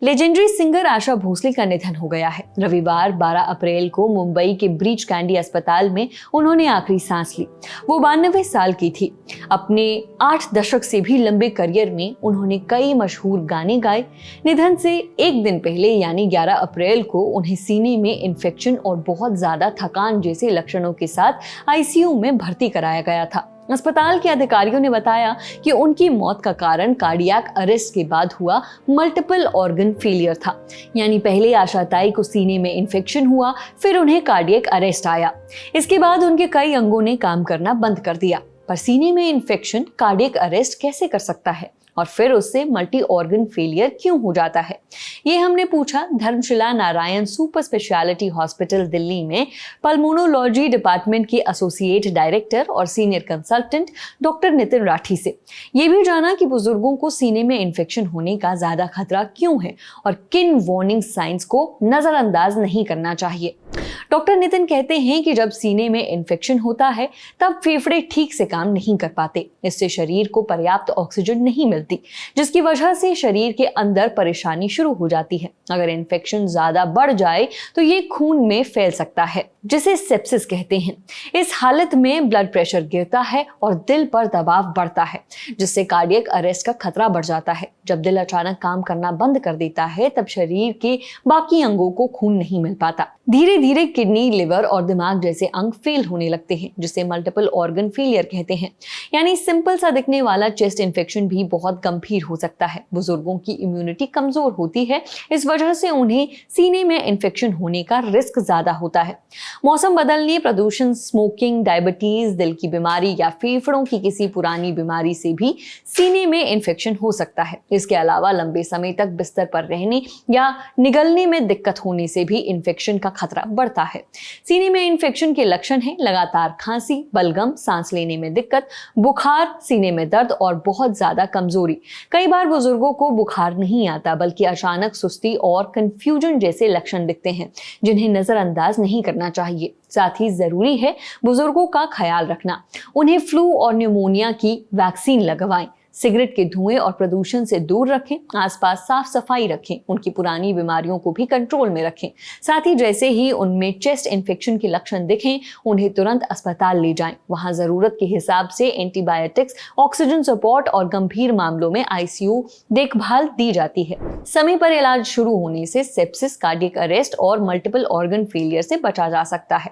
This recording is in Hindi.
लेजेंडरी सिंगर आशा भोसले का निधन हो गया है। रविवार 12 अप्रैल को मुंबई के ब्रीच कैंडी अस्पताल में उन्होंने आखिरी सांस ली। वो 92 साल की थी। अपने 8 दशक से भी लंबे करियर में उन्होंने कई मशहूर गाने गाए। निधन से एक दिन पहले यानी 11 अप्रैल को उन्हें सीने में इन्फेक्शन और बहुत ज्यादा थकान जैसे लक्षणों के साथ आईसीयू में भर्ती कराया गया था। अस्पताल के अधिकारियों ने बताया कि उनकी मौत का कारण कार्डियक अरेस्ट के बाद हुआ मल्टीपल ऑर्गन फेलियर था। यानी पहले आशाताई को सीने में इन्फेक्शन हुआ, फिर उन्हें कार्डियक अरेस्ट आया। इसके बाद उनके कई अंगों ने काम करना बंद कर दिया। पर सीने में इन्फेक्शन कार्डियक अरेस्ट कैसे कर सकता है और फिर उससे मल्टी ऑर्गन फेलियर क्यों हो जाता है, ये हमने पूछा Dharamshila Narayan super speciality hospital Delhi में पल्मोनोलॉजी डिपार्टमेंट के एसोसिएट डायरेक्टर और senior consultant doctor Nitin Rathi से। ये भी जाना कि बुजुर्गों को सीने में इन्फेक्शन होने का ज्यादा खतरा क्यों है और किन वार्निंग साइंस को नजरअंदाज नहीं करना चाहिए। डॉक्टर नितिन कहते हैं कि जब सीने में इन्फेक्शन होता है तब फेफड़े ठीक से काम नहीं कर पाते। इससे शरीर को पर्याप्त ऑक्सीजन नहीं मिलती, जिसकी वजह से शरीर के अंदर परेशानी शुरू हो जाती है। अगर इन्फेक्शन ज्यादा बढ़ जाए तो ये खून में फैल सकता है, जिसे सेप्सिस कहते हैं। इस हालत में ब्लड प्रेशर गिरता है और दिल पर दबाव बढ़ता है, जिससे कार्डियक अरेस्ट का खतरा बढ़ जाता है। जब दिल अचानक काम करना बंद कर देता है तब शरीर के बाकी अंगों को खून नहीं मिल पाता। धीरे धीरे किडनी, लिवर और दिमाग जैसे अंग फेल होने लगते हैं, जिसे मल्टीपल ऑर्गन फेलियर कहते हैं। यानी सिंपल सा दिखने वाला चेस्ट इन्फेक्शन भी बहुत गंभीर हो सकता है। बुजुर्गों की इम्यूनिटी कमजोर होती है, इस वजह से उन्हें सीने में इन्फेक्शन होने का रिस्क ज्यादा होता है। मौसम बदलने, प्रदूषण, स्मोकिंग, डायबिटीज, दिल की बीमारी या फेफड़ों की किसी पुरानी बीमारी से भी सीने में इन्फेक्शन हो सकता है। इसके अलावा लंबे समय तक बिस्तर पर रहने या निगलने में दिक्कत होने से भी इन्फेक्शन का खतरा बढ़ता है। सीने में इन्फेक्शन के लक्षण हैं लगातार खांसी, बलगम, सांस लेने में दिक्कत, बुखार, सीने में दर्द और बहुत ज्यादा कमजोरी। कई बार बुजुर्गों को बुखार नहीं आता बल्कि अचानक सुस्ती और कंफ्यूजन जैसे लक्षण दिखते हैं, जिन्हें नजरअंदाज नहीं करना चाहिए। साथ ही जरूरी है बुजुर्गों का ख्याल रखना। उन्हें फ्लू और न्यूमोनिया की वैक्सीन लगवाएं। सिगरेट के धुएं और प्रदूषण से दूर रखें। आसपास साफ सफाई रखें। उनकी पुरानी बीमारियों को भी कंट्रोल में रखें। साथ ही जैसे ही उनमें चेस्ट इन्फेक्शन के लक्षण दिखें, उन्हें तुरंत अस्पताल ले जाएं। वहां जरूरत के हिसाब से एंटीबायोटिक्स, ऑक्सीजन सपोर्ट और गंभीर मामलों में आईसीयू देखभाल दी जाती है। समय पर इलाज शुरू होने से सेप्सिस, कार्डियक अरेस्ट और मल्टीपल ऑर्गन फेलियर से बचा जा सकता है।